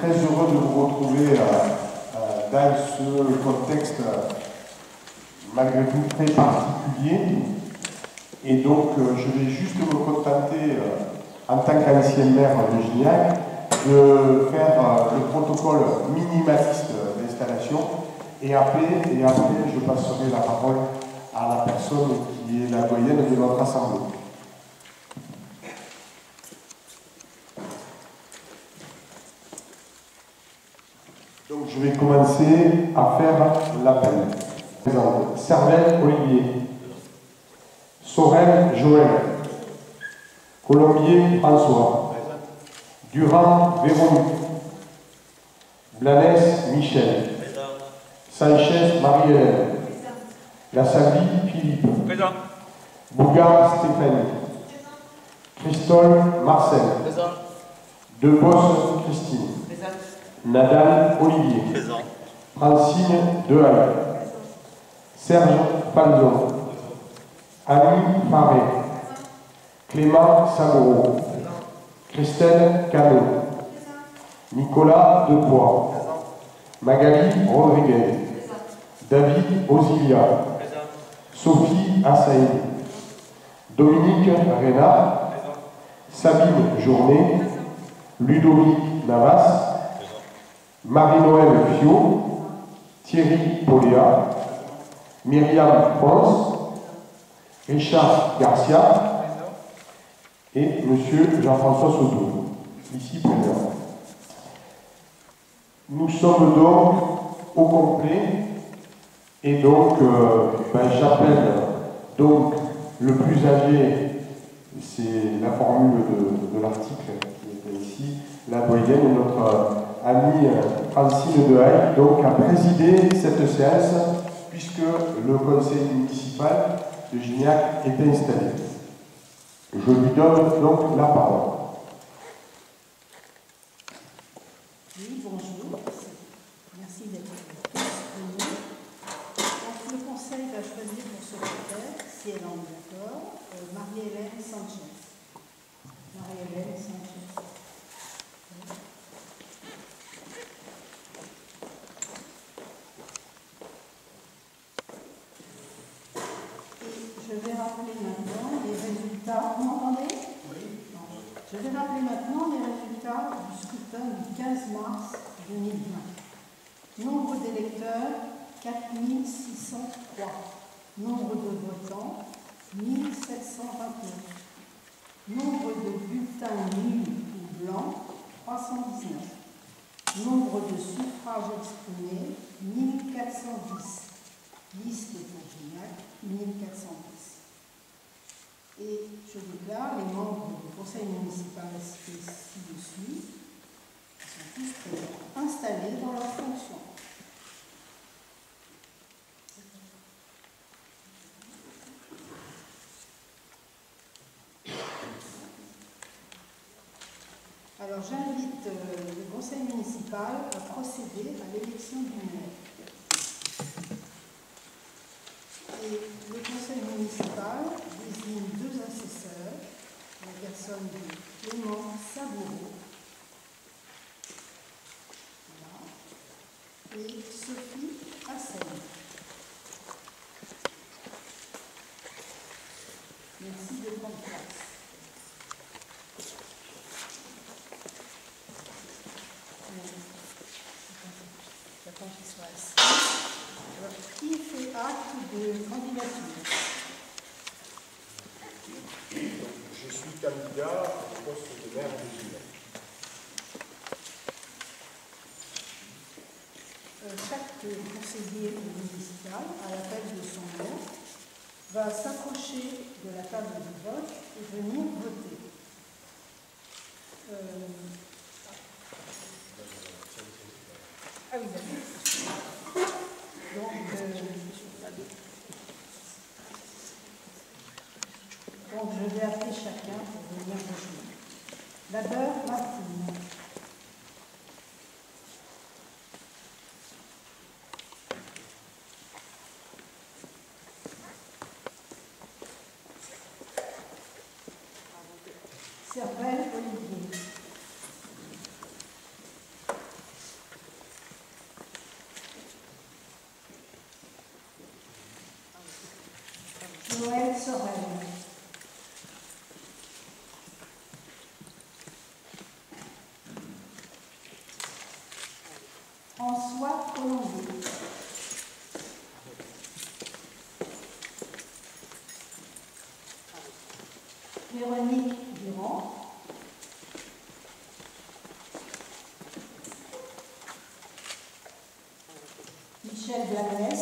très heureux de vous retrouver dans ce contexte malgré tout très particulier. Et donc, je vais juste me contenter, en tant qu'ancien maire de Gignac, de faire le protocole minimaliste d'installation. Et après, je passerai la parole à la personne qui est la doyenne de notre assemblée. Donc, je vais commencer à faire l'appel. Servel Olivier. Sorel Joël. Colombier François. Durand Véronique. Blanes Michel. Sanchez Marie-Hélène. Lassabi Philippe. Bougard Stéphanie. Christol Marcel. Debos Christine. Nadal Olivier. Francine Dehaye. Serge Palzon. Annie Faré. Clément Saboureau. Christelle Cano. Nicolas Depoix. Magali Rodriguez. David Osilia. Sophie Assaïd. Dominique Rénard. Sabine Journet. Ludovic Navas. Marie-Noël Fiot. Thierry Poléa. Myriam Ponce. Richard Garcia. Et M. Jean-François Soto, ici présent. Nous sommes donc au complet. Et donc, j'appelle donc le plus âgé, c'est la formule de l'article qui est ici, la doyenne, notre amie Francine Dehaye, donc a présidé cette séance puisque le conseil municipal de Gignac est installé. Je lui donne donc la parole. Oui, bonjour. Merci d'être venu. Donc, le conseil va choisir pour secrétaire, si elle en est d'accord, Marie-Hélène Sanchez. Marie-Hélène Sanchez. Et je vais rappeler maintenant les résultats. Vous m'entendez? Oui. Je vais rappeler maintenant les résultats du scrutin du 15 mars 2020. Nombre d'électeurs, 4603. Nombre de votants, 1729. Nombre de bulletins nuls ou blancs, 319. Nombre de suffrages exprimés, 1410. Liste pour Gignac, 1410. Et je déclare les membres du conseil municipal ci-dessus, qui sont tous présents, installés dans leurs fonctions. Alors j'invite le conseil municipal à procéder à l'élection du maire. Et le conseil municipal désigne deux assesseurs, la personne de Clément Saboureau et Sophie Assaïd. Merci de prendre place. J'attends qu'il soit assis. Alors, qui fait acte de candidature? Je suis candidat au poste de maire de Gignac. Chaque conseiller municipal, à l'appel de son nom, va s'approcher de la table de vote et venir voter. Ah oui, d'accord. Donc, je vais appeler chacun pour venir rejoindre. D'abord, Martine. Servel Olivier. François Colombier. Véronique Durand. Michel Blanès.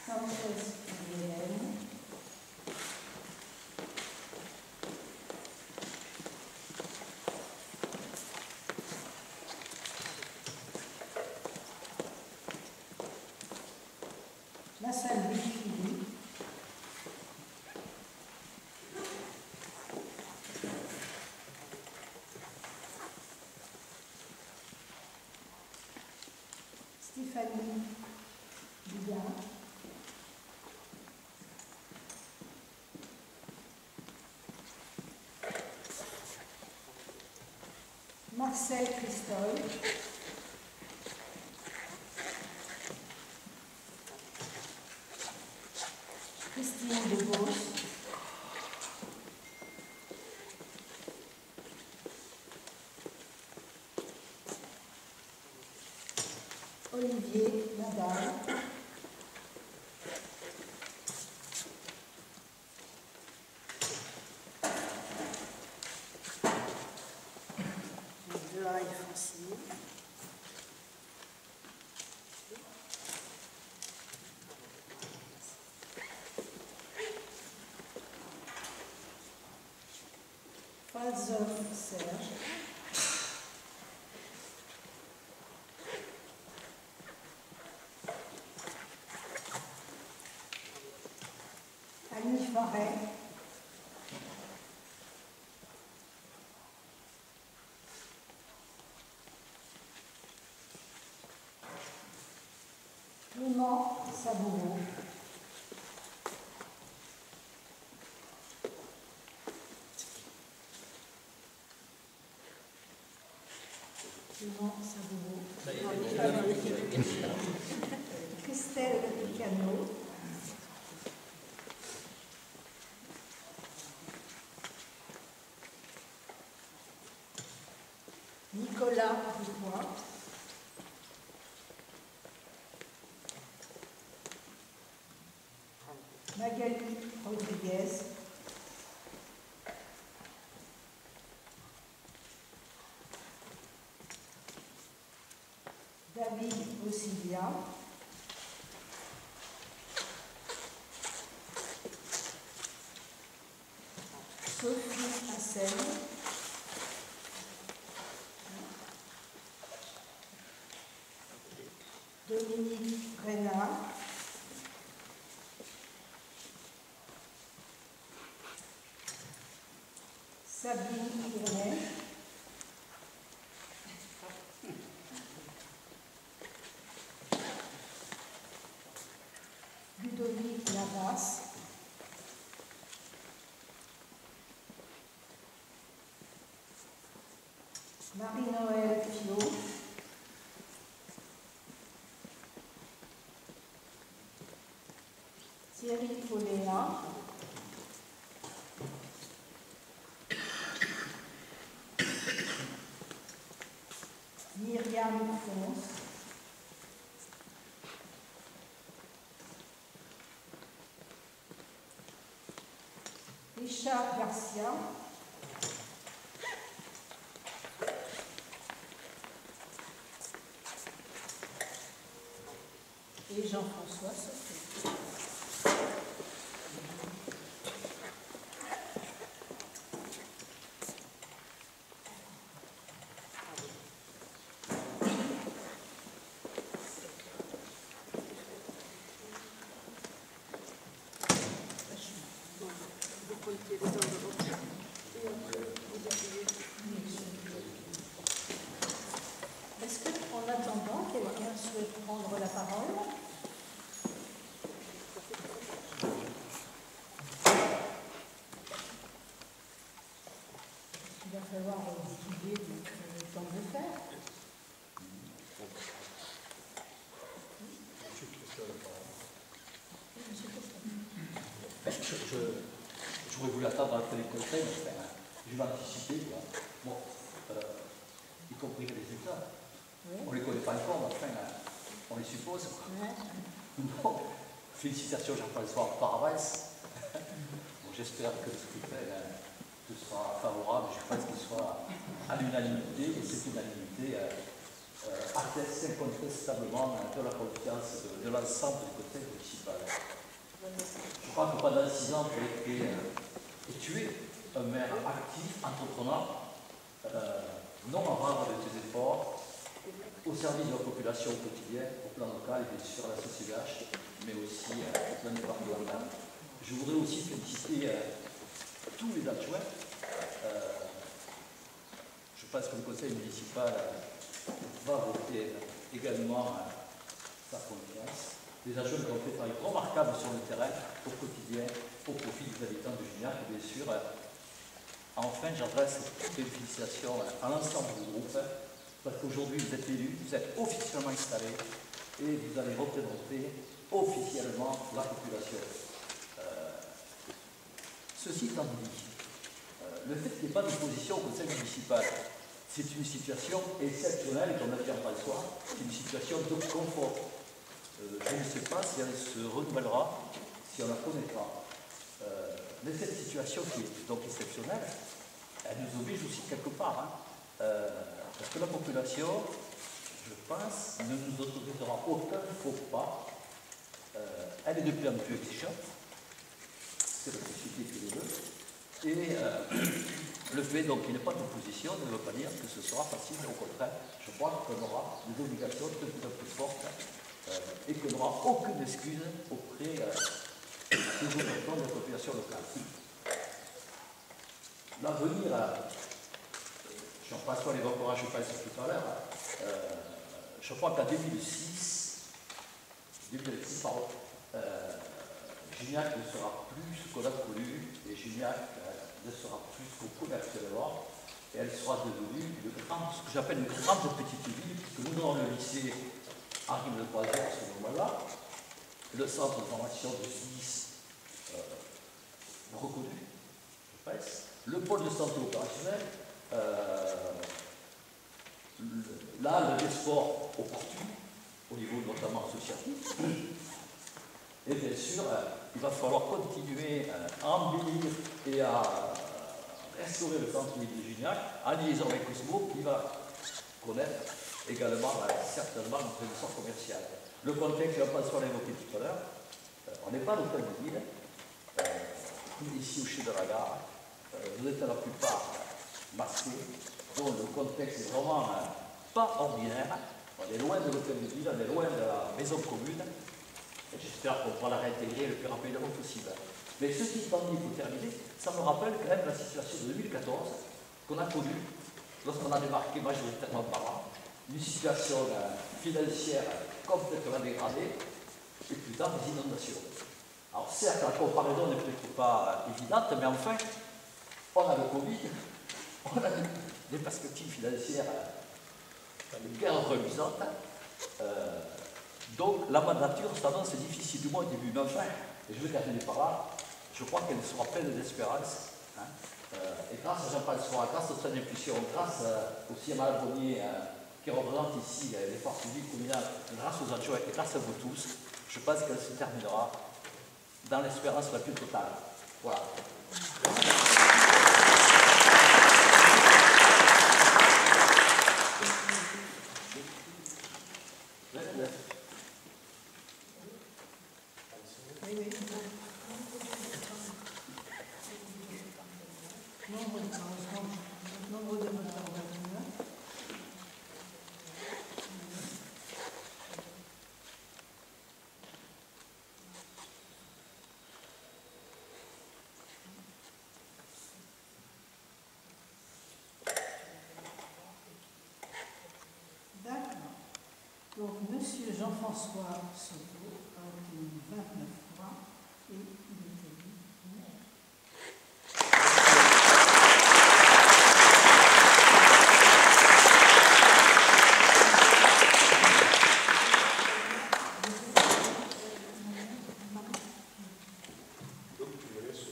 Sanchez Guillen. Lassalle Philippe. Stéphanie Billard. Marcel Christol. Christine Debos. Olivier Nadal. Joël Francine. Fazov Serge. Annie Farret. Clément Saboureau. Clément Saboureau. Christelle Picano. Nicolas Dubois. Magali Rodriguez. David Osilia. Sophie Hassel. Dominique Renard. Sabine Tournet. Ludovic Navas. Marie-Noël Piot. Thierry Poléa. Myriam Fons. Richard Garcia. Et Jean-François Sauté. Est-ce qu'en attendant, quelqu'un souhaite prendre la parole? Il va falloir décider le temps de le faire. Monsieur Christophe. j'aurais voulu attendre après les conseils, mais enfin, je vais anticiper. Bon, y compris les résultats. Oui. On ne les connaît pas encore, mais enfin, on les suppose. Ouais. Donc, félicitations Jean-François par avance. Bon, j'espère que le scrutin te sera favorable. Je pense qu'il sera à l'unanimité, et cette unanimité atteste incontestablement de la confiance de l'ensemble du conseil municipal. Je crois que pendant 6 ans, tu as été et tu es un maire actif, entreprenant, non avare de tes efforts, au service de la population au quotidien, au plan local et bien sûr à la CCVH, mais aussi au plan départemental. Je voudrais aussi féliciter tous les adjoints. Je pense que le conseil municipal va voter également sa confiance. Les adjoints qui ont fait un travail remarquable sur le terrain, au quotidien, au profit des habitants de Gignac, et bien sûr. Enfin, j'adresse toutes les félicitations à l'ensemble du groupe, parce qu'aujourd'hui vous êtes élus, vous êtes officiellement installés, et vous allez représenter officiellement la population. Ceci étant dit, le fait qu'il n'y ait pas d'opposition au conseil municipal, c'est une situation exceptionnelle, comme l'a dit Jean-François, c'est une situation de confort. Je ne sais pas si elle se renouvellera, si on la connaîtra. Mais cette situation qui est donc exceptionnelle, elle nous oblige aussi quelque part. Parce que la population, je pense, ne nous autorisera aucun faux pas. Elle est de plus en plus exigeante. C'est la société qui le veut. Et le fait donc qu'il n'y ait pas d'opposition ne veut pas dire que ce sera facile. Au contraire, je crois qu'on aura des obligations de plus en plus fortes et qu'on n'aura aucune excuse auprès des occupants de la population locale. L'avenir, Jean-François l'évoquera, je pense, tout à l'heure, je crois qu'en 2006, Gignac ne sera plus ce qu'on a connu, et Gignac ne sera plus ce qu'on connaît actuellement, et elle sera devenue ce que j'appelle une grande petite ville, puisque nous avons le lycée Henri de Croisière à ce moment-là, le centre de formation de Suisse reconnu, je pense, le pôle de santé opérationnel, là, le sport opportun, au niveau notamment associatif. Et bien sûr, il va falloir continuer à embellir et à restaurer le centre-ville de Gignac, en liaison avec Cosmo, qui va connaître également certainement une prévision commerciale. Le contexte, Jean-François l'a évoqué tout à l'heure, on n'est pas à l'hôtel de ville, ici au Chez de la Gare, vous êtes à la plupart masqués, donc le contexte est vraiment pas ordinaire. On est loin de l'hôtel de ville, on est loin de la maison commune. J'espère qu'on pourra la réintégrer le plus rapidement possible. Mais ceci étant dit, pour terminer, ça me rappelle quand même la situation de 2014 qu'on a connue lorsqu'on a débarqué majoritairement par là. Une situation financière complètement dégradée et plus tard des inondations. Alors certes, la comparaison n'est peut-être pas évidente, mais enfin, on a le Covid, on a des perspectives financières bien reluisantes. Donc la mandature s'annonce difficile, du moins au début. Mais enfin, et je vais terminer par là, je crois qu'elle sera pleine d'espérance. Et grâce à Jean-François, grâce à son impulsion, grâce aussi à Mme Bonnier, qui représente ici les forces publiques communales, grâce aux adjoints et grâce à vous tous, je pense qu'elle se terminera dans l'espérance la plus totale. Voilà. Donc, M. Jean-François Soto a obtenu 29 voix et il est élu maire. Donc, tu me laisses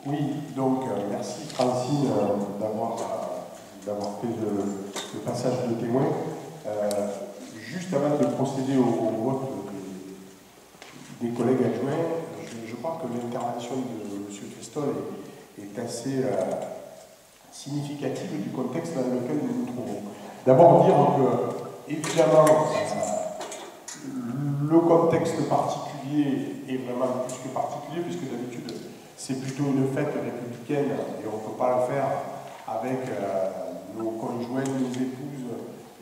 Oui, donc merci Francine d'avoir fait le passage de témoin. Juste avant de procéder au vote des collègues adjoints, je crois que l'intervention de M. Christol est assez significative du contexte dans lequel nous nous trouvons. D'abord dire que, évidemment, le contexte particulier est vraiment plus que particulier, puisque d'habitude, c'est plutôt une fête républicaine et on ne peut pas le faire avec nos conjoints, nos épouses,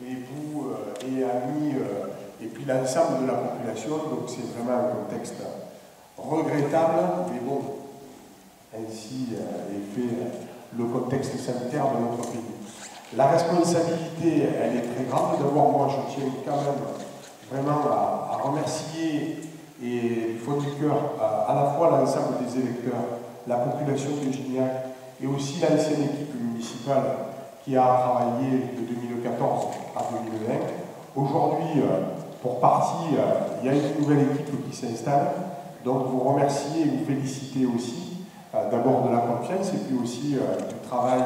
époux et amis, et puis l'ensemble de la population. Donc c'est vraiment un contexte regrettable, mais bon, ainsi est fait le contexte sanitaire de notre pays. La responsabilité, elle est très grande. D'abord, moi, je tiens quand même vraiment à remercier et du fond du cœur à la fois l'ensemble des électeurs, la population de Gignac et aussi l'ancienne équipe municipale qui a travaillé de 2014 à 2020. Aujourd'hui, pour partie, il y a une nouvelle équipe qui s'installe. Donc vous remercier et vous féliciter aussi d'abord de la confiance et puis aussi du travail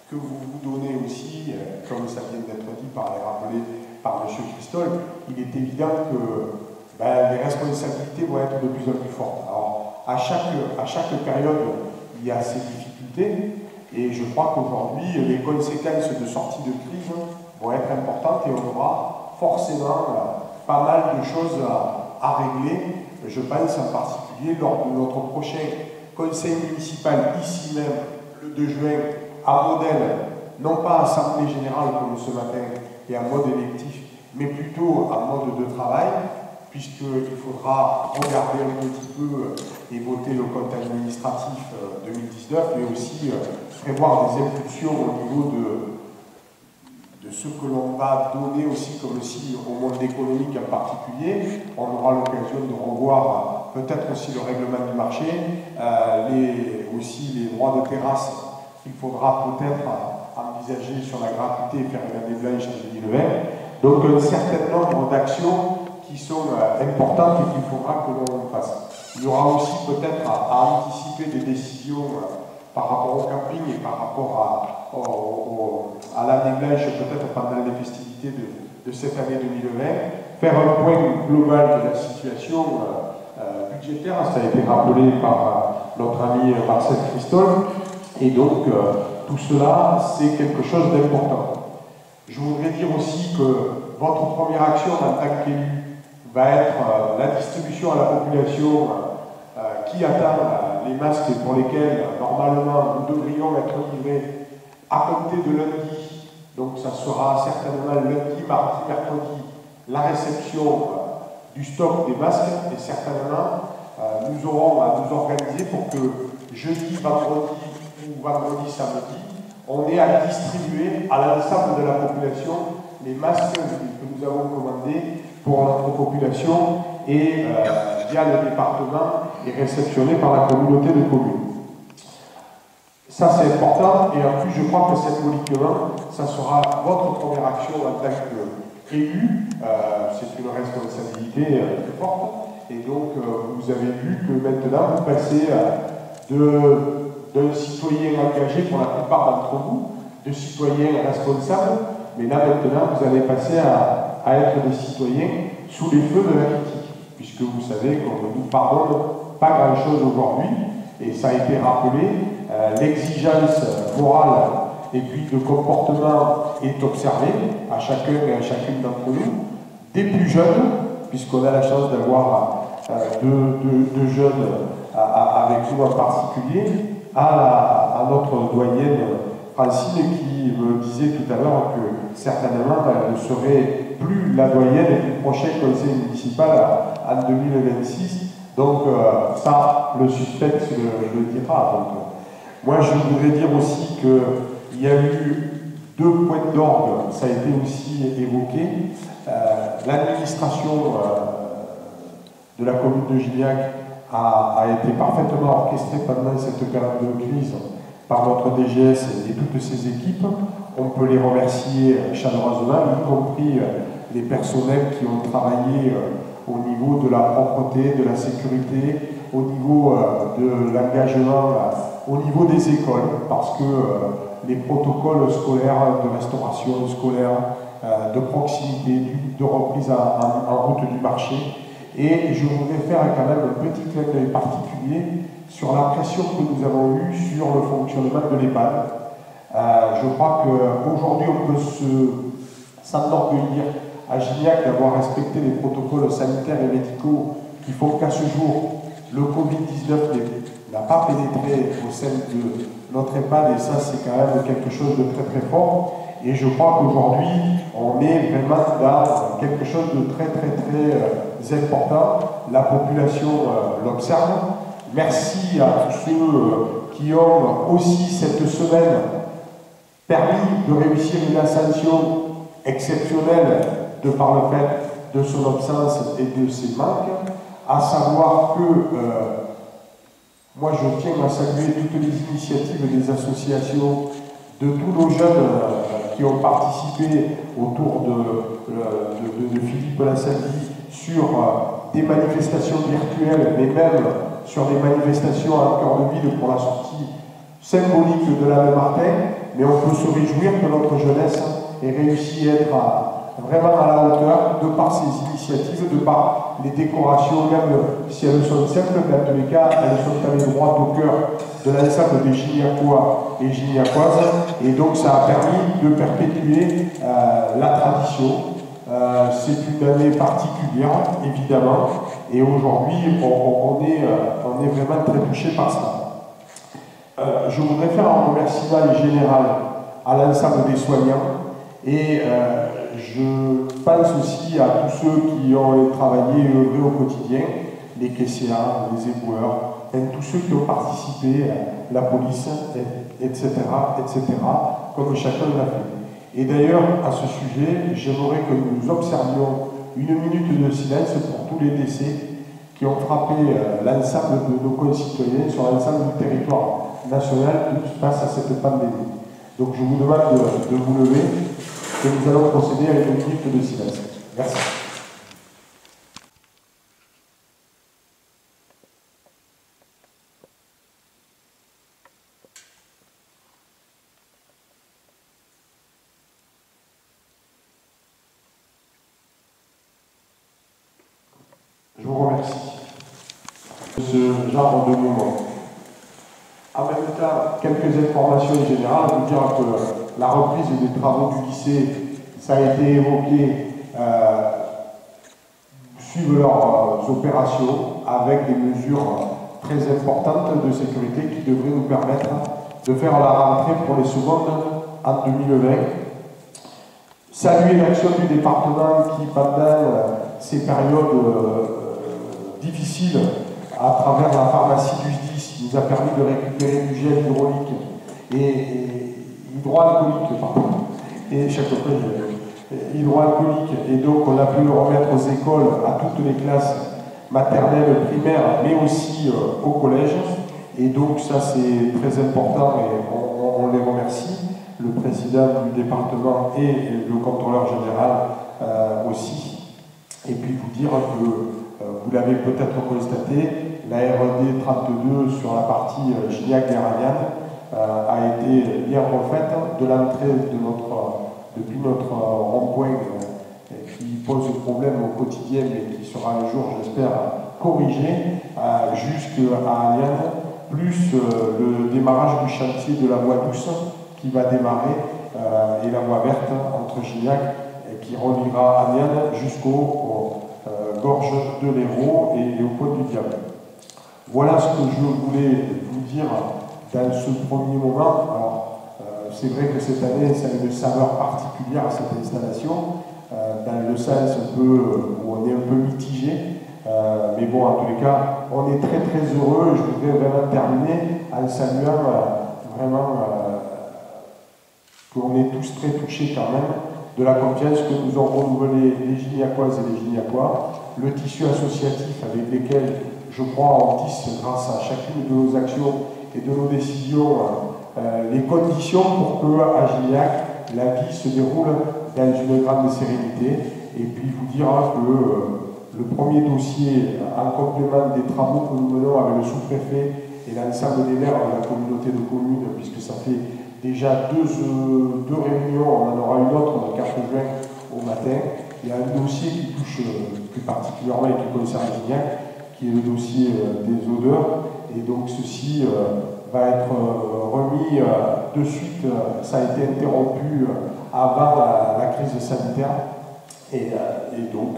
que vous vous donnez aussi, comme ça vient d'être dit et rappelé par M. Christol. Il est évident que les responsabilités vont être de plus en plus fortes. Alors, à chaque période, il y a ces difficultés, et je crois qu'aujourd'hui, les conséquences de sortie de crise vont être importantes et on aura forcément pas mal de choses à régler. Je pense en particulier lors de notre prochain conseil municipal, ici même, le 2 juin, à modèle, non pas assemblée générale comme ce matin et en mode électif, mais plutôt en mode de travail, puisqu'il faudra regarder un petit peu et voter le compte administratif 2019, mais aussi prévoir des impulsions au niveau de ce que l'on va donner aussi comme si au monde économique en particulier. On aura l'occasion de revoir peut-être aussi le règlement du marché, aussi les droits de terrasse qu'il faudra peut-être envisager sur la gratuité et faire une année blanche en 2020. Donc un certain nombre d'actions qui sont importantes et qu'il faudra que l'on fasse. Il y aura aussi peut-être à anticiper des décisions par rapport au camping et par rapport à l'année blanche, peut-être pendant les festivités de cette année 2020, faire un point global de la situation budgétaire, ça a été rappelé par notre ami Marcel Christol, et donc tout cela, c'est quelque chose d'important. Je voudrais dire aussi que votre première action en tant qu'élu va être la distribution à la population qui attend les masques pour lesquels normalement nous devrions être livrés à compter de lundi. Donc ça sera certainement lundi, mardi, mercredi, la réception du stock des masques et certainement nous aurons à nous organiser pour que jeudi, vendredi ou vendredi, samedi, on ait à distribuer à l'ensemble de la population les masques que nous avons commandés pour notre population et via le département et réceptionnés par la communauté de communes. Ça c'est important et en plus je crois que symboliquement, ça sera votre première action en tant qu'élu. C'est une responsabilité très forte et donc vous avez vu que maintenant vous passez d'un citoyen engagé pour la plupart d'entre vous, de citoyens responsables, mais là maintenant vous allez passer à être des citoyens sous les feux de la critique, puisque vous savez qu'on ne nous pardonne pas grand-chose aujourd'hui, et ça a été rappelé, l'exigence morale et puis de comportement est observée à chacun et à chacune d'entre nous, des plus jeunes, puisqu'on a la chance d'avoir deux jeunes avec nous en particulier, à notre doyenne Francine qui me disait tout à l'heure que certainement elle ne serait plus la doyenne du prochain conseil municipal en 2026. Donc ça, le suspense le dira. Donc, moi, je voudrais dire aussi qu'il y a eu 2 points d'orgue, ça a été aussi évoqué. L'administration de la commune de Gignac a été parfaitement orchestrée pendant cette période de crise par notre DGS et toutes ses équipes. On peut les remercier chaleureusement, y compris les personnels qui ont travaillé au niveau de la propreté, de la sécurité, au niveau de l'engagement au niveau des écoles, parce que les protocoles scolaires de restauration scolaire, de proximité, de reprise en route du marché. Et je voudrais faire quand même un petit clin d'œil particulier sur la pression que nous avons eue sur le fonctionnement de l'EHPAD. Je crois qu'aujourd'hui, on peut s'enorgueillir à Gignac d'avoir respecté les protocoles sanitaires et médicaux qui font qu'à ce jour, le Covid-19 n'a pas pénétré au sein de notre EHPAD, et ça, c'est quand même quelque chose de très très fort. Et je crois qu'aujourd'hui, on est vraiment dans quelque chose de très très très important. La population l'observe. Merci à tous ceux qui ont aussi cette semaine permis de réussir une ascension exceptionnelle de par le fait de son absence et de ses manques, à savoir que moi je tiens à saluer toutes les initiatives des associations, de tous nos jeunes qui ont participé autour de Philippe Lassalle sur des manifestations virtuelles, mais même sur des manifestations à cœur de ville pour la sortie symbolique de l'Ave Martin. Mais on peut se réjouir que notre jeunesse ait réussi à être vraiment à la hauteur de par ces initiatives, de par les décorations, même si elles sont simples, mais en tous les cas, elles sont allées droit au cœur de l'ensemble des Gignacois et Gignacoises, et donc ça a permis de perpétuer la tradition. C'est une année particulière, évidemment, et aujourd'hui, on est vraiment très touché par ça. Je voudrais faire un remerciement général à l'ensemble des soignants, et je pense aussi à tous ceux qui ont travaillé et œuvré au quotidien, les caissières, les éboueurs, tous ceux qui ont participé, la police, etc., etc., comme chacun l'a fait. Et d'ailleurs, à ce sujet, j'aimerais que nous observions une minute de silence pour tous les décès qui ont frappé l'ensemble de nos concitoyens sur l'ensemble du territoire national face à cette pandémie. Donc je vous demande de vous lever, et nous allons procéder à une minute de silence. Merci. Je vous remercie de ce genre de moment. En même temps, quelques informations générales, vous dire que la reprise des travaux du lycée, ça a été évoqué, suivent leurs opérations avec des mesures très importantes de sécurité qui devraient nous permettre de faire la rentrée pour les secondes en 2020. Saluer l'action du département qui, pendant ces périodes difficiles, à travers la pharmacie du SDIS, nous a permis de récupérer du gel hydraulique et hydroalcoolique, pardon, et chaque fois hydroalcoolique, et donc on a pu le remettre aux écoles, à toutes les classes maternelles, primaires, mais aussi au collège, et donc ça c'est très important et on les remercie, le président du département et le contrôleur général aussi. Et puis vous dire que vous l'avez peut-être constaté, la RD 32 sur la partie Gignac-Guéraniane a été bien refaite de l'entrée depuis notre rond-point qui pose problème au quotidien mais qui sera un jour, j'espère, corrigé jusqu'à Aniane, plus le démarrage du chantier de la voie douce qui va démarrer et la voie verte entre Gignac qui reliera Aniane jusqu'aux gorges de l'Hérault et au pont du Diable. Voilà ce que je voulais vous dire dans ce premier moment. Alors, c'est vrai que cette année, ça a une saveur particulière à cette installation, dans le sens où on est un peu mitigé. Mais bon, en tous les cas, on est très très heureux. Je voudrais vraiment terminer en saluant vraiment qu'on est tous très touchés quand même de la confiance que nous ont renouvelé les Gignacoises et les Gignacois, le tissu associatif avec lesquels, je crois, on tisse, grâce à chacune de nos actions et de nos décisions, les conditions pour qu'à Gignac, la vie se déroule dans une grande sérénité. Et puis vous dire que le premier dossier, en complément des travaux que nous menons avec le sous-préfet et l'ensemble des maires de la communauté de communes, puisque ça fait déjà deux réunions, on en aura une autre le 4 juin au matin. Il y a un dossier qui touche plus particulièrement et qui concerne Gignac, qui est le dossier des odeurs, et donc ceci va être remis de suite. Ça a été interrompu avant la crise sanitaire, et donc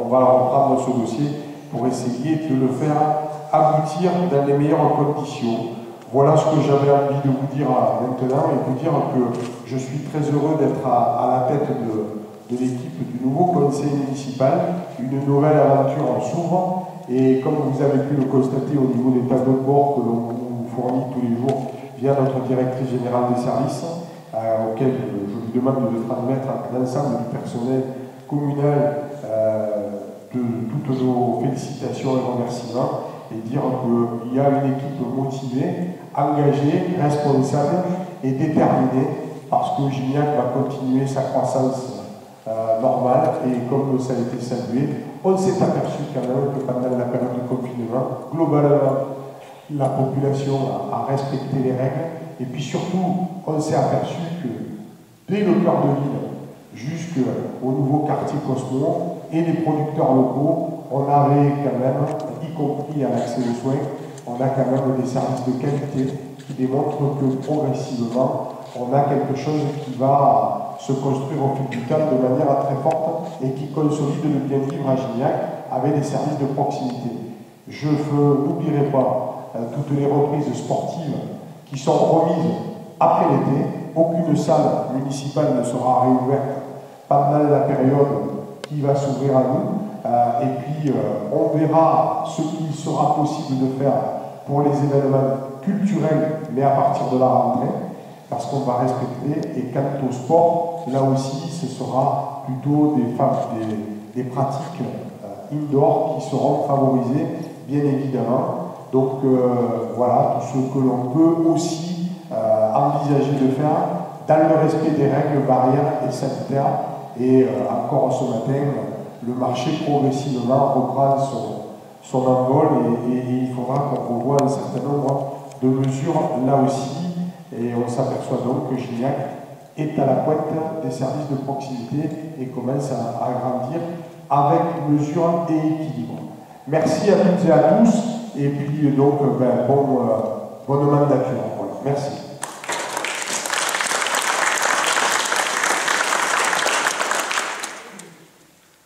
on va reprendre ce dossier pour essayer de le faire aboutir dans les meilleures conditions. Voilà ce que j'avais envie de vous dire maintenant, et vous dire que je suis très heureux d'être à la tête de l'équipe du nouveau conseil municipal. Une nouvelle aventure s'ouvre, et comme vous avez pu le constater au niveau des tableaux de bord que l'on vous fournit tous les jours via notre directrice générale des services, auquel je vous demande de transmettre à l'ensemble du personnel communal de toutes nos félicitations et remerciements, et dire qu'il y a une équipe motivée, engagée, responsable et déterminée, parce que Gignac va continuer sa croissance normale, et comme ça a été salué, on s'est aperçu quand même que pendant la période de confinement, globalement, la population a respecté les règles, et puis surtout, on s'est aperçu que dès le cœur de ville jusqu'au nouveau quartier Cosmo et les producteurs locaux, on avait quand même, y compris à l'accès aux soins, on a quand même des services de qualité qui démontrent que progressivement, on a quelque chose qui va se construire au fil du temps de manière très forte et qui consolide le bien-vivre à Gignac avec des services de proximité. Je n'oublierai pas toutes les reprises sportives qui sont remises après l'été. Aucune salle municipale ne sera réouverte pendant la période qui va s'ouvrir à nous. Et puis, on verra ce qu'il sera possible de faire pour les événements culturels, mais à partir de la rentrée, parce qu'on va respecter. Et quant au sport, là aussi, ce sera plutôt des pratiques indoor qui seront favorisées, bien évidemment. Donc, voilà, tout ce que l'on peut aussi envisager de faire dans le respect des règles barrières et sanitaires. Et encore ce matin, le marché progressivement reprend son envol, et il faudra qu'on revoie un certain nombre de mesures là aussi. Et on s'aperçoit donc que Gignac est à la pointe des services de proximité et commence à grandir avec mesure et équilibre. Merci à toutes et à tous, et puis donc bonne mandature. Voilà. Merci.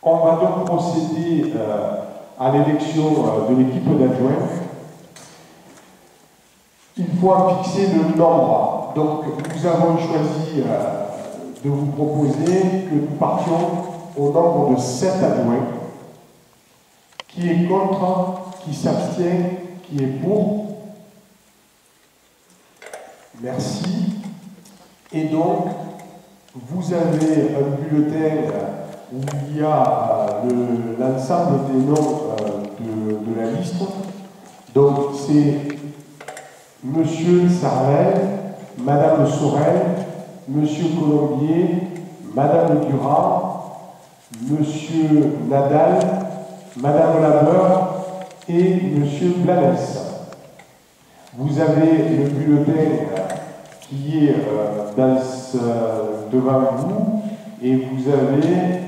On va donc procéder à l'élection de l'équipe d'adjoints. Il faut en fixer le nombre. Donc, nous avons choisi de vous proposer que nous partions au nombre de 7 adjoints. Qui est contre, qui s'abstient, qui est pour. Merci. Et donc, vous avez un bulletin où il y a l'ensemble des noms de la liste. Donc, c'est Monsieur Sarvel, Madame Sorel, Monsieur Colombier, Madame Durand, Monsieur Nadal, Madame Labeur et Monsieur Planès. Vous avez le bulletin qui est devant vous, et vous avez,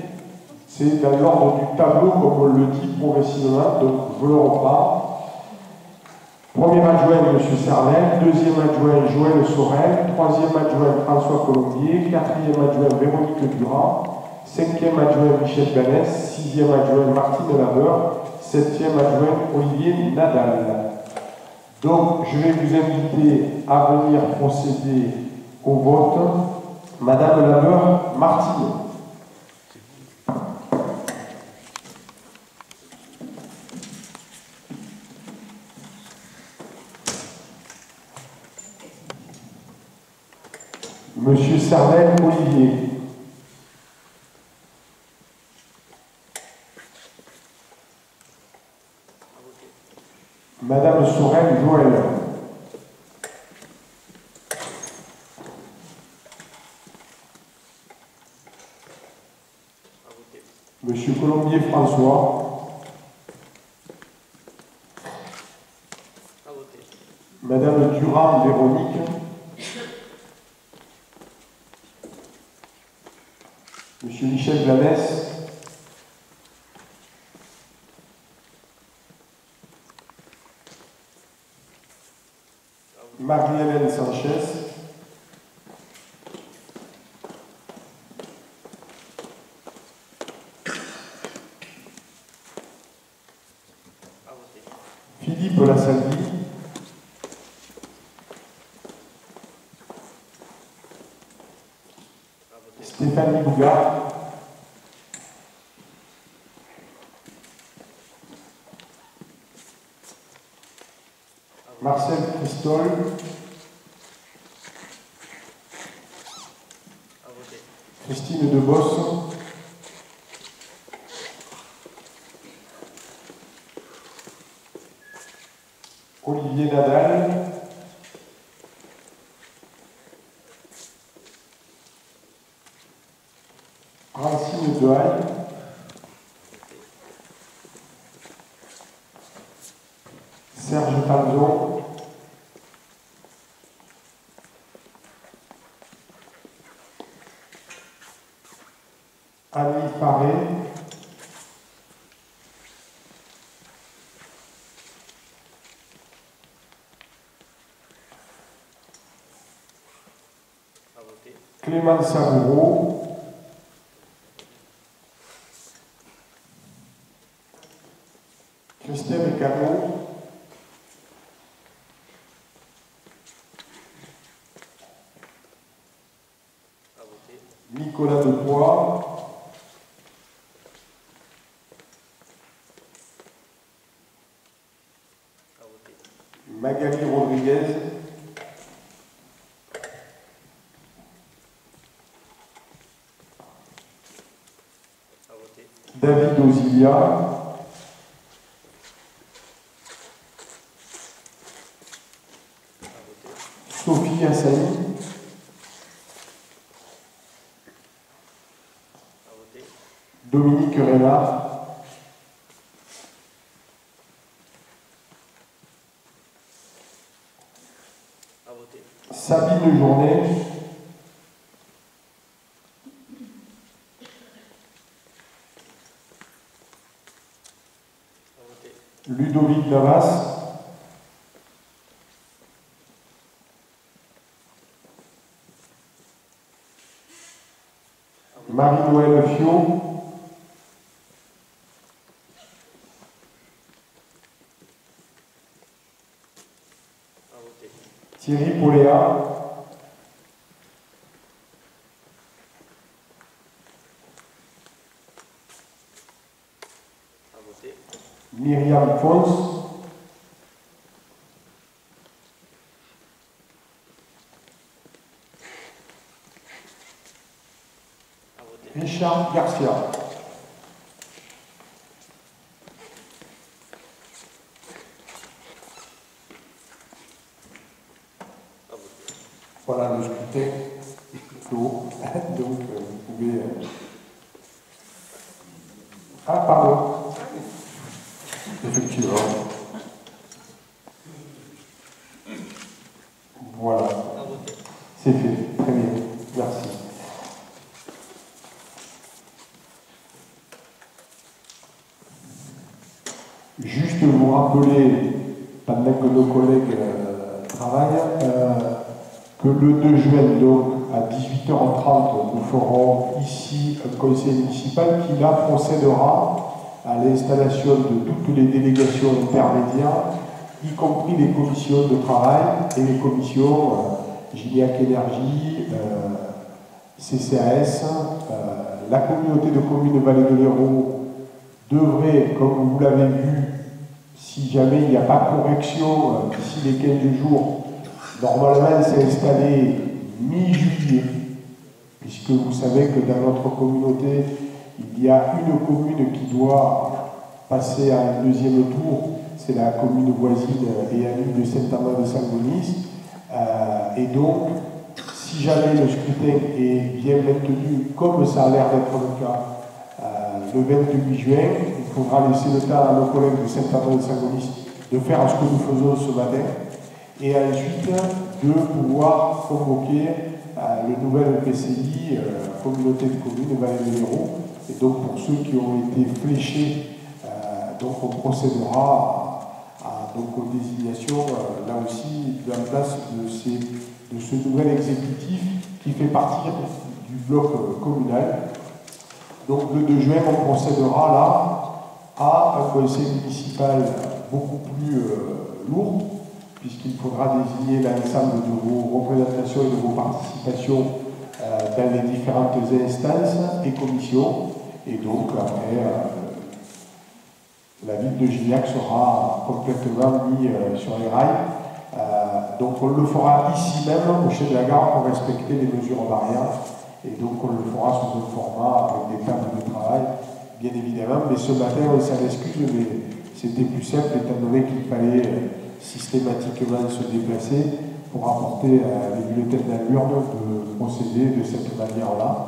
c'est dans l'ordre du tableau comme on le dit progressivement, donc je le reprends. Premier adjoint, M. Servel. Deuxième adjoint, Joël Sorel. Troisième adjoint, François Colombier. Quatrième adjoint, Véronique Durand. Cinquième adjoint, Michel Ganès. Sixième adjoint, Martine Labeur. Septième adjoint, Olivier Nadal. Donc, je vais vous inviter à venir procéder au vote. Madame Labeur, Martine. Monsieur Servel, Olivier. Madame Sorel, Joël. Monsieur Colombier, François. À voter. Duvran Véronique. Monsieur Michel Glanès. Marie-Hélène Sanchez. Philippe Lassaldi. Stéphanie Bougard. Marcel Christol. Christine Debos. Olivier Nadal. Francine Dehaye. Serge Talzon. Annie Faré. Clément Savoureau. Christelle Caro. Nicolas Depoix. Magali Rodriguez. David Ozilia. Sophie Assani. Dominique Rénard. Sabine Journet. Ludovic Navas. Marie-Noël Fiot. Thierry Poléa. Myriam Fons. Richard Garcia. Voilà le scrutin clos. Donc vous pouvez. Ah, pardon. Effectivement. Voilà. C'est fait. Très bien. Merci. Juste vous rappeler, pendant que nos collègues travaillent, que le 2 juin, donc, à 18h30, nous ferons ici un conseil municipal qui là procédera à l'installation de toutes les délégations intermédiaires, y compris les commissions de travail et les commissions Gilliac Énergie, CCAS, la communauté de communes Vallée de l'Hérault devrait, comme vous l'avez vu, si jamais il n'y a pas de correction d'ici les 15 jours, normalement s'installer mi-juillet, puisque vous savez que dans notre communauté, il y a une commune qui doit passer à un deuxième tour, c'est la commune voisine et amie de Saint-Amand-de-Sangonis. Et donc, si jamais le scrutin est bien maintenu, comme ça a l'air d'être le cas, le 28 juin, il faudra laisser le temps à nos collègues de Saint-Amand-de-Sangonis de faire ce que nous faisons ce matin. et ensuite de pouvoir convoquer le nouvel EPCI, communauté de communes Vallée de l'Hérault. Et donc pour ceux qui ont été fléchés, donc on procédera donc aux désignations, là aussi, de la place de ce nouvel exécutif qui fait partie du bloc communal. Donc le 2 juin, on procédera là à un conseil municipal beaucoup plus lourd, puisqu'il faudra désigner l'ensemble de vos représentations et de vos participations dans les différentes instances et commissions. Et donc, après, la ville de Gignac sera complètement mise sur les rails. Donc, on le fera ici même, au chef de la gare, pour respecter les mesures barrières. Et donc, on le fera sous un format avec des tables de travail, bien évidemment. Mais ce matin, on s'en excuse, mais c'était plus simple, étant donné qu'il fallait systématiquement se déplacer pour apporter les bulletins d'allure, de procéder de cette manière-là.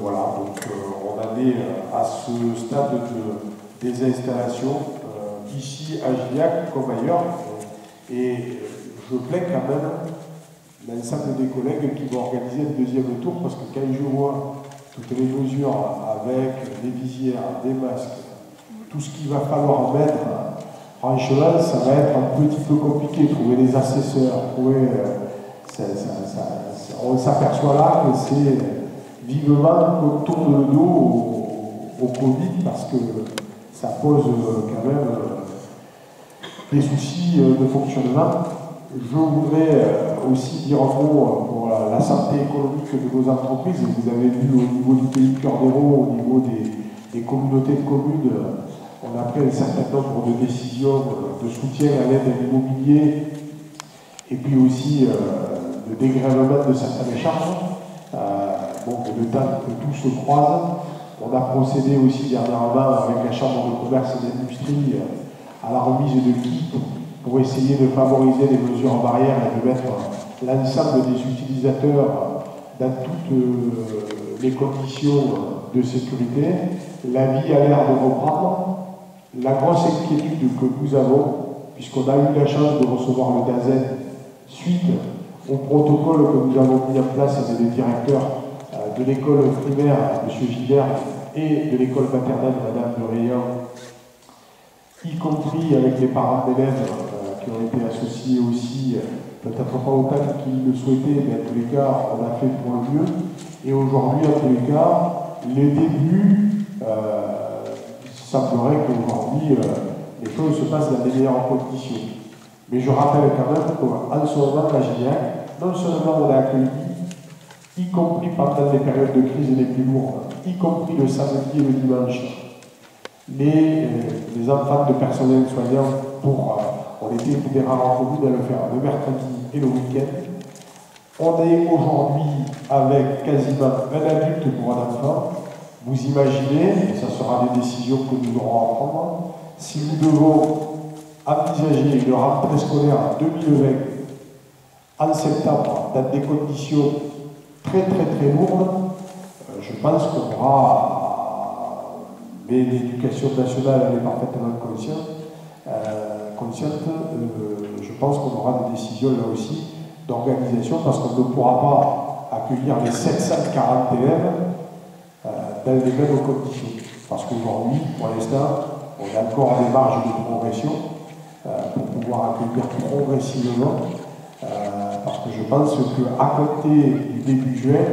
Voilà, donc on en est à ce stade des installations, ici à Gignac comme ailleurs. Et je plains quand même l'ensemble des collègues qui vont organiser le deuxième tour, parce que quand je vois toutes les mesures avec les visières, des masques, tout ce qu'il va falloir mettre, franchement, ça va être un petit peu compliqué. Trouver des assesseurs, on s'aperçoit là que c'est vivement qu'on tourne le dos au Covid, parce que ça pose quand même des soucis de fonctionnement. Je voudrais aussi dire un mot pour la santé économique de nos entreprises. Vous avez vu au niveau du pays Cœur d'Hérault, au niveau des communautés de communes, on a pris un certain nombre de décisions de soutien à l'aide à l'immobilier et puis aussi de dégrèvement de certaines charges. Bon, le temps que tout se croise, on a procédé aussi dernièrement avec la Chambre de commerce et d'industrie à la remise de kits pour essayer de favoriser les mesures en barrière et de mettre l'ensemble des utilisateurs dans toutes les conditions de sécurité. La vie a l'air de reprendre. La grosse inquiétude que nous avons, puisqu'on a eu la chance de recevoir le DAZEN suite au protocole que nous avons mis en place avec les directeurs de l'école primaire, M. Gilbert, et de l'école maternelle, Mme de Rayon, y compris avec les parents d'élèves qui ont été associés aussi, peut-être pas autant qu'ils le souhaitaient, mais en tous les cas, on a fait pour le mieux. Et aujourd'hui, en tous les cas, les débuts, il semblerait qu'aujourd'hui, les choses se passent dans les meilleures conditions. Mais je rappelle quand même qu'en ce moment, à Gignac, non seulement on a accueilli, y compris pendant les périodes de crise les plus lourdes, y compris le samedi et le dimanche, les enfants de personnel soignant on était des rares entre nous de le faire le mercredi et le week-end. On est aujourd'hui avec quasiment un adulte pour un enfant. Vous imaginez, et ça sera des décisions que nous aurons à prendre, si nous devons envisager une rentrée scolaire en 2020 en septembre dans des conditions très lourdes, je pense qu'on aura, mais l'éducation nationale elle est parfaitement consciente, je pense qu'on aura des décisions là aussi d'organisation, parce qu'on ne pourra pas accueillir les 740 élèves dans les mêmes conditions. Parce qu'aujourd'hui, pour l'instant, on a encore des marges de progression pour pouvoir accueillir progressivement, parce que je pense qu'à compter du début juin,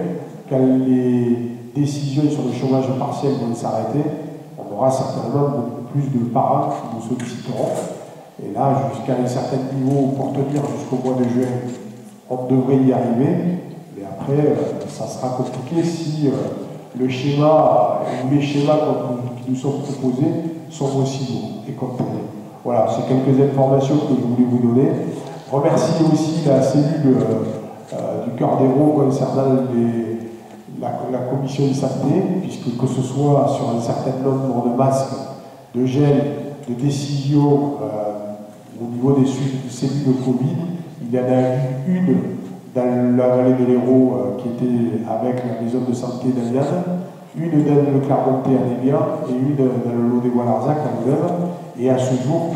quand les décisions sur le chômage partiel vont s'arrêter, on aura certainement beaucoup plus de parents qui nous solliciteront. Et là, jusqu'à un certain niveau, pour tenir jusqu'au mois de juin, on devrait y arriver. Mais après, ça sera compliqué si le schéma ou les schémas qui nous sont proposés sont aussi lourds et complets. Voilà, c'est quelques informations que je voulais vous donner. Remercier aussi la cellule du Cœur d'Hérault concernant la commission de santé, puisque que ce soit sur un certain nombre de masques, de gel, de décisions au niveau des cellules de Covid, il y en a eu une dans la vallée de l'Hérault qui était avec la maison de santé d'Aliane, une dans le Clermont-Té à Némia et une dans le lot des Bois-Larzac à Neuve. Et à ce jour,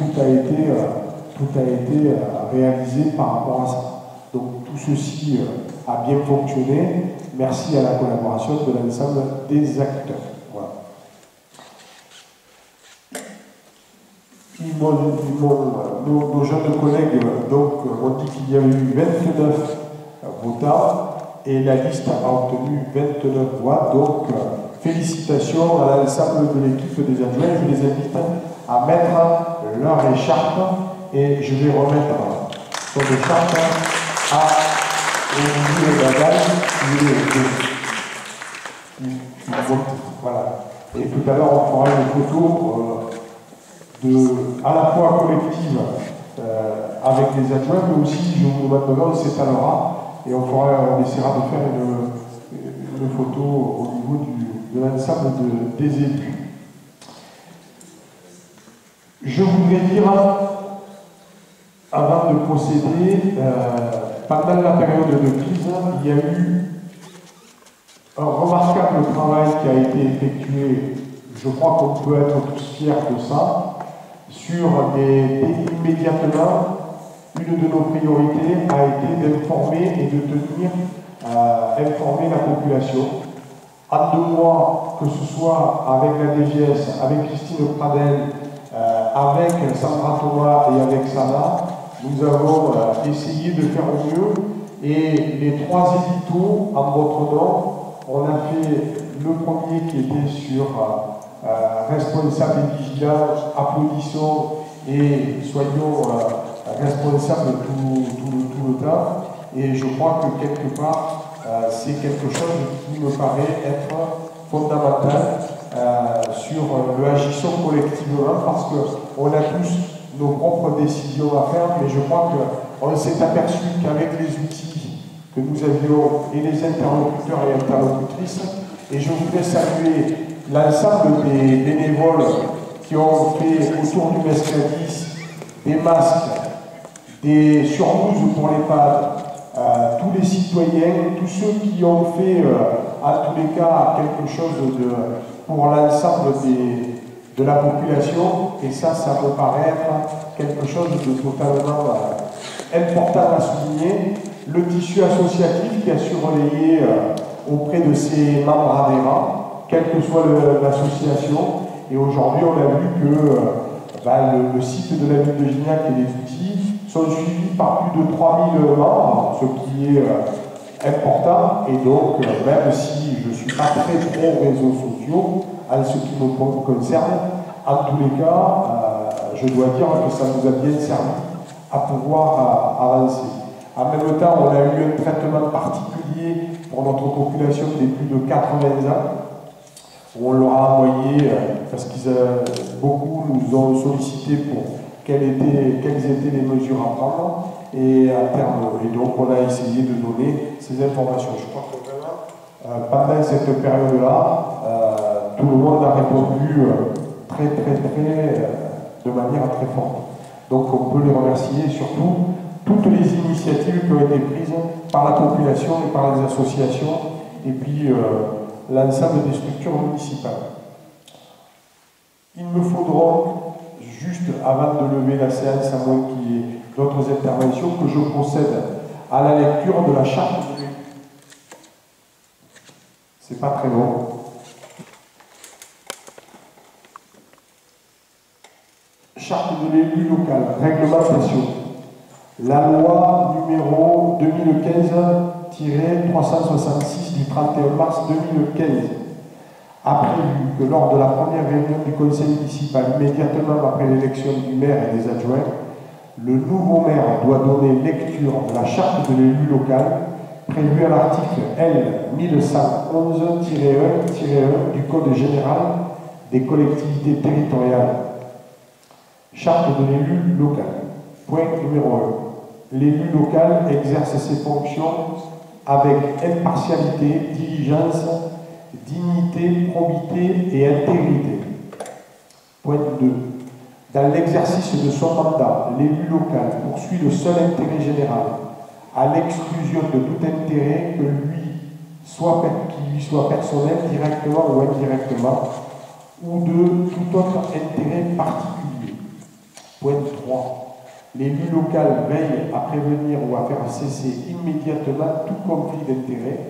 tout a été réalisé par rapport à ça. Donc tout ceci a bien fonctionné, merci à la collaboration de l'ensemble des acteurs. Voilà. Nos jeunes collègues donc, ont dit qu'il y avait eu 29 votants et la liste a obtenu 29 voix. Donc félicitations à l'ensemble de l'équipe des adjoints. Je les invite à mettre leur écharpe et je vais remettre son écharpe à Olivier Gadal. Voilà. Et tout à l'heure, on fera une photo à la fois collective avec les adjoints, mais aussi, je vous demanderai, on s'étalera et on essaiera de faire une photo au niveau de l'ensemble des élus. Je voudrais dire, avant de procéder, pendant la période de crise, il y a eu un remarquable travail qui a été effectué, je crois qu'on peut être tous fiers de ça, immédiatement, une de nos priorités a été d'informer et de tenir informer la population. En 2 mois, que ce soit avec la DGS, avec Christine Pradel, avec Sandra Thomas et avec Sana, nous avons essayé de faire au mieux. Et les 3 éditos en votre nom, on a fait le premier qui était sur responsable et vigilant, applaudissons et soyons responsables tout le temps. Et je crois que quelque part, c'est quelque chose qui me paraît être fondamental sur le agissons collectivement, parce qu'on a tous nos propres décisions à faire, mais je crois qu'on s'est aperçu qu'avec les outils que nous avions et les interlocuteurs et interlocutrices, et je voudrais saluer l'ensemble des bénévoles qui ont fait autour du Mescadis des masques, des surblouses pour les pads, tous les citoyens, tous ceux qui ont fait, à tous les cas, quelque chose pour l'ensemble de la population, et ça me paraît être quelque chose de totalement important à souligner. Le tissu associatif qui a su relayer auprès de ses membres adhérents, quelle que soit l'association, et aujourd'hui on a vu que le site de la ville de Gignac et les outils sont suivis par plus de 3000 membres, ce qui est important, et donc même si je ne suis pas très pro réseaux sociaux, en ce qui me concerne, en tous les cas, je dois dire que ça nous a bien servi à pouvoir avancer. En même temps, on a eu un traitement particulier pour notre population des plus de 80 ans, où on leur a envoyé, parce qu'ils beaucoup nous ont sollicité pour quelles étaient les mesures à prendre, et donc on a essayé de donner ces informations. Je crois que vraiment, pendant cette période-là, tout le monde a répondu de manière très forte. Donc on peut les remercier, et surtout toutes les initiatives qui ont été prises par la population et par les associations, et puis l'ensemble des structures municipales. Il me faudra, juste avant de lever la séance, à moins qu'il y ait d'autres interventions, que je procède à la lecture de la charte de l'élu. C'est pas très long. Charte de l'élu local, réglementation. La loi numéro 2015-366 du 31 mars 2015 a prévu que lors de la première réunion du conseil municipal, immédiatement après l'élection du maire et des adjoints, le nouveau maire doit donner lecture de la charte de l'élu local prévue à l'article L 1111-1-1 du Code général des collectivités territoriales. Charte de l'élu local. Point numéro 1. L'élu local exerce ses fonctions avec impartialité, diligence, dignité, probité et intégrité. Point 2. Dans l'exercice de son mandat, l'élu local poursuit le seul intérêt général, à l'exclusion de tout intérêt qui lui soit personnel, directement ou indirectement, ou de tout autre intérêt particulier. Point 3. L'élu local veille à prévenir ou à faire cesser immédiatement tout conflit d'intérêts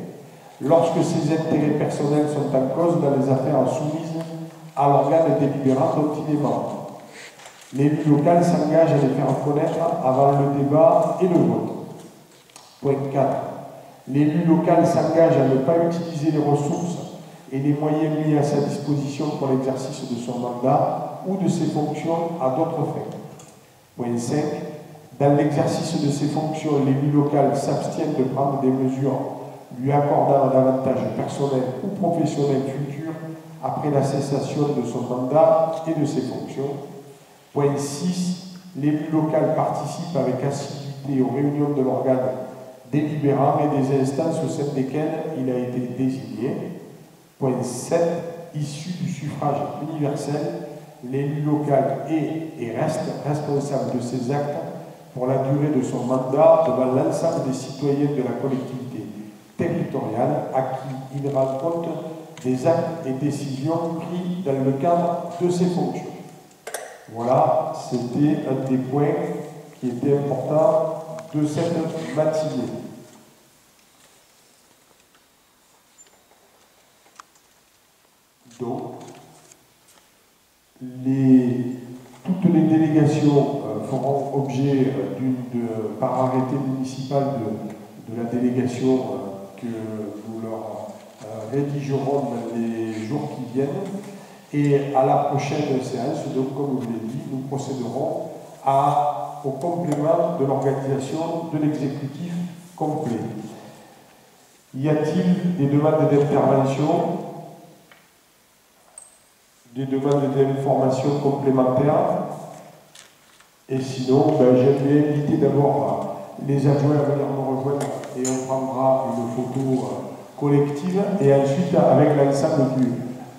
lorsque ses intérêts personnels sont en cause dans les affaires soumises à l'organe délibérant dont il est membre. L'élu local s'engage à les faire connaître avant le débat et le vote. Point 4. L'élu local s'engage à ne pas utiliser les ressources et les moyens mis à sa disposition pour l'exercice de son mandat ou de ses fonctions à d'autres fins. Point 5. Dans l'exercice de ses fonctions, l'élu local s'abstient de prendre des mesures lui accordant un avantage personnel ou professionnel futur après la cessation de son mandat et de ses fonctions. Point 6. L'élu local participe avec assiduité aux réunions de l'organe délibérant et des instances au sein desquelles il a été désigné. Point 7. Issu du suffrage universel, l'élu local est et reste responsable de ses actes pour la durée de son mandat devant l'ensemble des citoyens de la collectivité territoriale à qui il rend compte des actes et décisions pris dans le cadre de ses fonctions. Voilà, c'était un des points qui était important de cette matinée. Donc, toutes les délégations feront objet par arrêté municipal de la délégation que nous leur rédigerons dans les jours qui viennent. Et à la prochaine séance, donc, comme je l'ai dit, nous procéderons au complément de l'organisation de l'exécutif complet. Y a-t-il des demandes d'intervention, des demandes d'information complémentaires? Et sinon, j'aimerais inviter d'abord les adjoints à venir nous rejoindre et on prendra une photo collective. Et ensuite, avec l'ensemble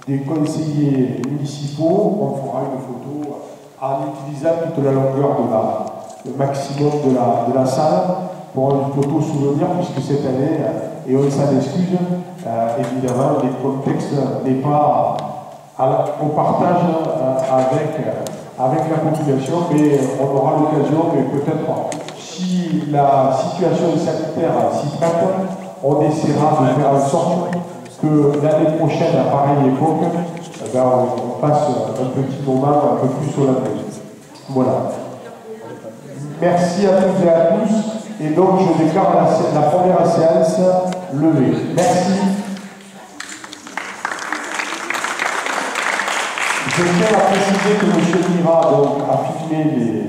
des conseillers municipaux, on fera une photo en utilisant toute la longueur le maximum de la salle pour une photo souvenir, puisque cette année, et on s'en excuse, évidemment, le contexte n'est pas au partage avec la population, mais on aura l'occasion, mais peut-être si la situation sanitaire s'y prête, on essaiera de faire en sorte que l'année prochaine, à pareille époque, on passe un petit moment un peu plus solennel. Voilà. Merci à toutes et à tous. Et donc, je déclare la première séance levée. Merci. Je tiens à préciser que M. Mira a filmé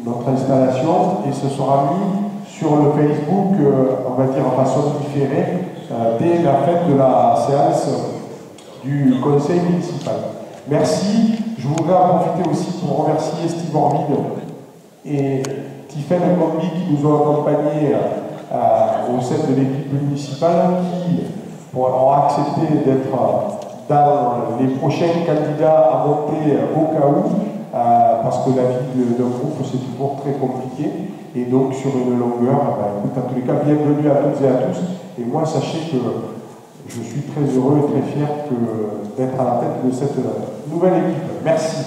notre installation et ce sera mis sur le Facebook, on va dire en façon différée, dès la fête de la séance du conseil municipal. Merci. Je voudrais en profiter aussi pour remercier Steve Ormide et Tiffaine Combi qui nous ont accompagnés au sein de l'équipe municipale qui ont accepté d'être dans les prochains candidats à monter au cas où, parce que la vie d'un groupe c'est toujours très compliqué. Et donc sur une longueur, écoute, en tous les cas, bienvenue à toutes et à tous. Et moi, sachez que je suis très heureux et très fier d'être à la tête de cette nouvelle équipe. Merci.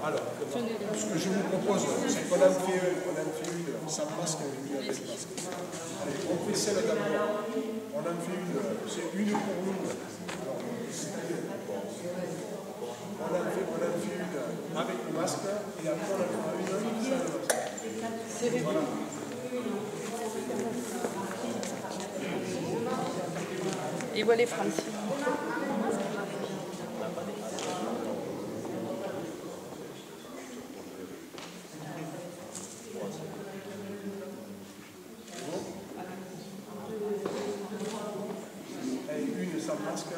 Alors, ce que je vous propose, c'est qu'on en fait une sans masque et une avec masque. Allez, on fait celle d'abord. On en fait une, c'est une pour nous. On en fait une avec le masque et après on en fait une sans le masque. Voilà. Et voilà les Français. Une sans masque.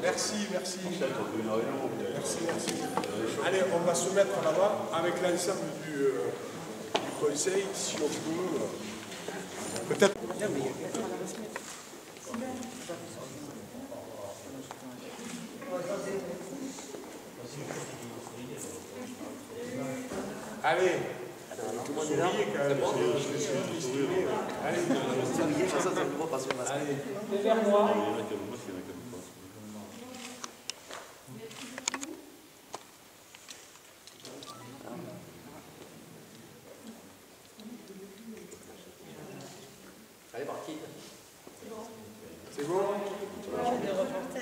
Merci, merci. Merci, merci. Allez, on va se mettre là-bas avec l'ensemble du conseil, si on peut. Peut-être. Allez. Tout le monde est là. Allez, vers moi. Allez, parti. C'est bon?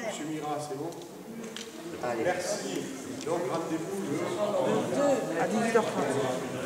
Monsieur Mira, c'est bon? Allez. Merci. Donc, rendez-vous le 2 à 18h30.